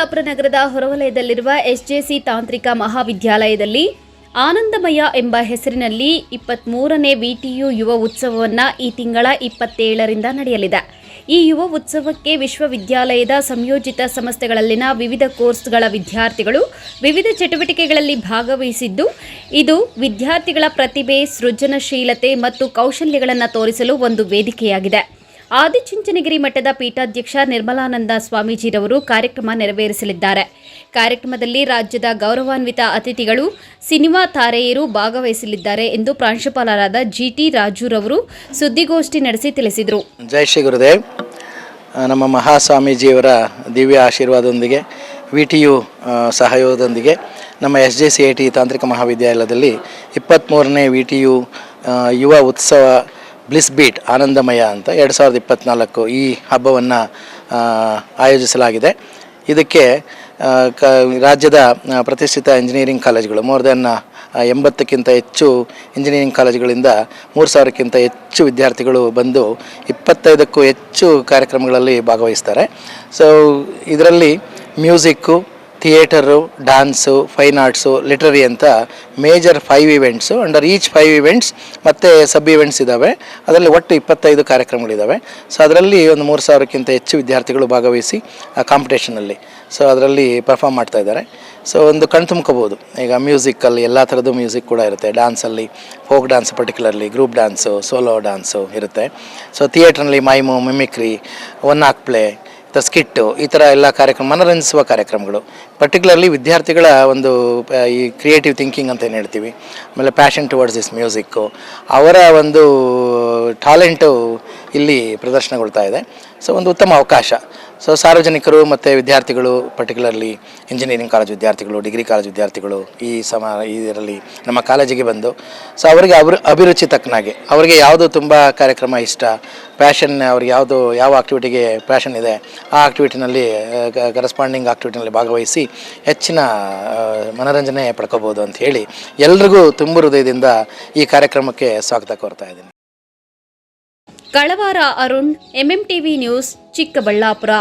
ಚಿಕ್ಕಬಳ್ಳಾಪುರ ನಗರದ ಹೊರವಲಯದಲ್ಲಿರುವ ಎಸ್ಜೆಸಿ ತಾಂತ್ರಿಕ ಮಹಾವಿದ್ಯಾಲಯದಲ್ಲಿ ಆನಂದಮಯ ಎಂಬ ಹೆಸರಿನಲ್ಲಿ 23ನೇ ವಿಟಿಯು ಯುವ ಉತ್ಸವವನ್ನು ಈ ತಿಂಗಳ 27ರಿಂದ ನಡೆಯಲಿದೆ. ಈ ಯುವ ಉತ್ಸವಕ್ಕೆ ವಿಶ್ವವಿದ್ಯಾಲಯದ ಸಂಯೋಜಿತ ಸಂಸ್ಥೆಗಳಲ್ಲಿನ ವಿವಿಧ ಕೋರ್ಸ್ಗಳ ವಿದ್ಯಾರ್ಥಿಗಳು ವಿವಿಧ ಚಟುವಟಿಕೆಗಳಲ್ಲಿ ಭಾಗವಹಿಸಿದ್ದು, ಇದು ವಿದ್ಯಾರ್ಥಿಗಳ ಪ್ರತಿಭೆ, ಸೃಜನಶೀಲತೆ ಮತ್ತು ಕೌಶಲ್ಯಗಳನ್ನು ತೋರಿಸಲು ಒಂದು ವೇದಿಕೆಯಾಗಿದೆ. ಆದಿಚುಂಚನಗಿರಿ ಮಠದ ಪೀಠಾಧ್ಯಕ್ಷ ನಿರ್ಮಲಾನಂದ ಸ್ವಾಮೀಜಿರವರು ಕಾರ್ಯಕ್ರಮ ನೆರವೇರಿಸಲಿದ್ದಾರೆ. ಕಾರ್ಯಕ್ರಮದಲ್ಲಿ ರಾಜ್ಯದ ಗೌರವಾನ್ವಿತ ಅತಿಥಿಗಳು, ಸಿನಿಮಾ ತಾರೆಯರು ಭಾಗವಹಿಸಲಿದ್ದಾರೆ ಎಂದು ಪ್ರಾಂಶುಪಾಲರಾದ ಜಿಟಿ ರಾಜುರವರು ಸುದ್ದಿಗೋಷ್ಠಿ ನಡೆಸಿ ತಿಳಿಸಿದರು. ಜೈ ಶ್ರೀ ಗುರುದೇವ್. ನಮ್ಮ ಮಹಾಸ್ವಾಮೀಜಿಯವರ ದಿವ್ಯ ಆಶೀರ್ವಾದದೊಂದಿಗೆ ವಿಟಿಯು ಸಹಯೋಗದೊಂದಿಗೆ ನಮ್ಮ SJCIT ತಾಂತ್ರಿಕ ಮಹಾವಿದ್ಯಾಲಯದಲ್ಲಿ 23ನೇ ವಿಟಿಯು ಯುವ ಉತ್ಸವ ಬ್ಲಿಸ್ ಬೀಟ್ ಆನಂದಮಯ ಅಂತ 2024 ಈ ಹಬ್ಬವನ್ನು ಆಯೋಜಿಸಲಾಗಿದೆ. ಇದಕ್ಕೆ ರಾಜ್ಯದ ಪ್ರತಿಷ್ಠಿತ ಇಂಜಿನಿಯರಿಂಗ್ ಕಾಲೇಜುಗಳು ಮೋರ್ ದೆನ್ 80ಕ್ಕಿಂತ ಹೆಚ್ಚು ಇಂಜಿನಿಯರಿಂಗ್ ಕಾಲೇಜುಗಳಿಂದ 3000ಕ್ಕಿಂತ ಹೆಚ್ಚು ವಿದ್ಯಾರ್ಥಿಗಳು ಬಂದು 25ಕ್ಕೂ ಹೆಚ್ಚು ಕಾರ್ಯಕ್ರಮಗಳಲ್ಲಿ ಭಾಗವಹಿಸ್ತಾರೆ. ಸೊ ಇದರಲ್ಲಿ music, theatre, dance, fine arts, literary ಅಂತ major 5 events, under each 5 events ಮತ್ತು ಸಬ್ ಇವೆಂಟ್ಸ್ ಇದ್ದಾವೆ. ಅದರಲ್ಲಿ ಒಟ್ಟು 25 ಕಾರ್ಯಕ್ರಮಗಳಿದ್ದಾವೆ. ಸೊ ಅದರಲ್ಲಿ ಒಂದು 3000ಕ್ಕಿಂತ ಹೆಚ್ಚು ವಿದ್ಯಾರ್ಥಿಗಳು ಭಾಗವಹಿಸಿ ಕಾಂಪಿಟೇಷನಲ್ಲಿ ಅದರಲ್ಲಿ ಪರ್ಫಾರ್ಮ್ ಮಾಡ್ತಾ ಇದ್ದಾರೆ. ಸೊ ಒಂದು ಕಣ್ತುಂಬ್ಕೋಬೋದು. ಈಗ ಮ್ಯೂಸಿಕ್ಕಲ್ಲಿ ಎಲ್ಲ ಥರದ್ದು ಮ್ಯೂಸಿಕ್ ಕೂಡ ಇರುತ್ತೆ. ಡ್ಯಾನ್ಸಲ್ಲಿ folk dance, particularly group dance, solo dance ಇರುತ್ತೆ. ಸೊ ಥಿಯೇಟ್ರಲ್ಲಿ mime, mimicry, one act play, skit, ಈ ಥರ ಎಲ್ಲ ಕಾರ್ಯಕ್ರಮ, ಮನರಂಜಿಸುವ ಕಾರ್ಯಕ್ರಮಗಳು. ಪರ್ಟಿಕ್ಯುಲರ್ಲಿ ವಿದ್ಯಾರ್ಥಿಗಳ ಒಂದು ಈ ಕ್ರಿಯೇಟಿವ್ ಥಿಂಕಿಂಗ್ ಅಂತ ಏನು ಹೇಳ್ತೀವಿ, ಆಮೇಲೆ ಪ್ಯಾಷನ್ ಟುವರ್ಡ್ಸ್ ದಿಸ್ ಮ್ಯೂಸಿಕ್ಕು, ಅವರ ಒಂದು ಟ್ಯಾಲೆಂಟು ಇಲ್ಲಿ ಪ್ರದರ್ಶನಗೊಳ್ತಾ ಇದೆ. ಸೊ ಒಂದು ಉತ್ತಮ ಅವಕಾಶ. ಸೊ ಸಾರ್ವಜನಿಕರು ಮತ್ತು ವಿದ್ಯಾರ್ಥಿಗಳು, ಪರ್ಟಿಕ್ಯುಲರ್ಲಿ ಇಂಜಿನಿಯರಿಂಗ್ ಕಾಲೇಜ್ ವಿದ್ಯಾರ್ಥಿಗಳು, ಡಿಗ್ರಿ ಕಾಲೇಜ್ ವಿದ್ಯಾರ್ಥಿಗಳು ಇದರಲ್ಲಿ ನಮ್ಮ ಕಾಲೇಜಿಗೆ ಬಂದು ಸೊ ಅವರಿಗೆ ಅಭಿರುಚಿ ತಕ್ಕನಾಗೆ ಅವರಿಗೆ ಯಾವುದು ತುಂಬ ಕಾರ್ಯಕ್ರಮ ಇಷ್ಟ, ಪ್ಯಾಷನ್, ಅವ್ರಿಗೆ ಯಾವ ಆಕ್ಟಿವಿಟಿಗೆ ಪ್ಯಾಷನ್ ಇದೆ ಆ ಆಕ್ಟಿವಿಟಿನಲ್ಲಿ ಕರೆಸ್ಪಾಂಡಿಂಗ್ ಆಕ್ಟಿವಿಟಿನಲ್ಲಿ ಭಾಗವಹಿಸಿ ಹೆಚ್ಚಿನ ಮನೋರಂಜನೆ ಪಡ್ಕೋಬೋದು ಅಂತ ಹೇಳಿ ಎಲ್ರಿಗೂ ತುಂಬ ಹೃದಯದಿಂದ ಈ ಕಾರ್ಯಕ್ರಮಕ್ಕೆ ಸ್ವಾಗತ ಕೋರ್ತಾ ಇದ್ದೀನಿ. ಕಳವಾರ ಅರುಣ್, MMTV ನ್ಯೂಸ್, ಚಿಕ್ಕಬಳ್ಳಾಪುರ.